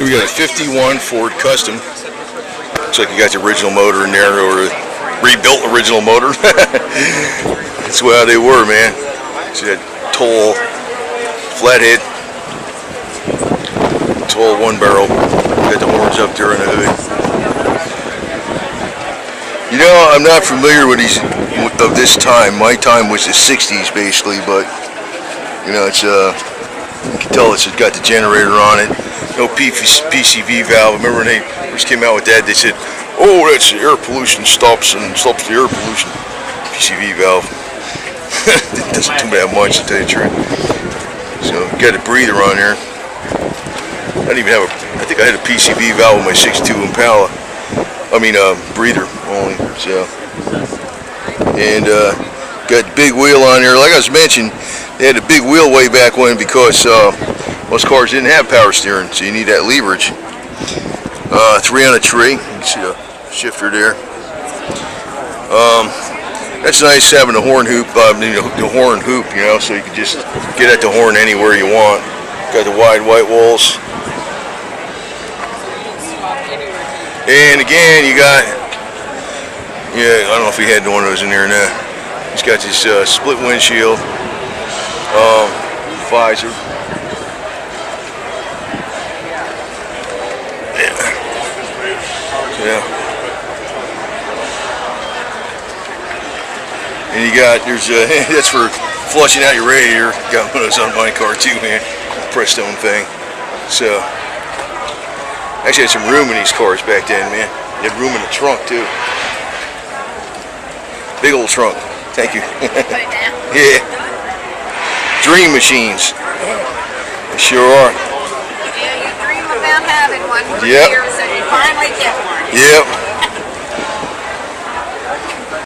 Here we got a 51 Ford Custom. Looks like you got the original motor in there, or a rebuilt original motor. That's how they were, man. See that tall Flathead, tall one barrel. Got the horns up there in the hood. You know, I'm not familiar with these of this time. My time was the 60s basically, but you know, it's you can tell it's got the generator on it. No PCV valve. Remember when they first came out with that, they said, "Oh, that's the air pollution stops the air pollution." PCV valve. It doesn't do that much, to tell you the truth. So got a breather on there. I didn't even have I think I had a PCV valve with my 62 Impala. I mean, breather only. So, and got big wheel on there. Like I was mentioning, they had a big wheel way back when because most cars didn't have power steering, so you need that leverage. 3 on a tree. You can see the shifter there. That's nice having the horn hoop, the horn hoop, you know, so you can just get at the horn anywhere you want. Got the wide white walls. And again, you got, I don't know if he had one of those in there or not. He's got this split windshield, visor. Yeah. And you got, that's for flushing out your radiator. Got one of those on my car too, man. Prestone thing. So, actually had some room in these cars back then, man. You had room in the trunk too. Big old trunk. Thank you. Put it down. Yeah. Dream machines. They sure are. Yeah, you dream about having one for Yep. years and you finally get one. Yep.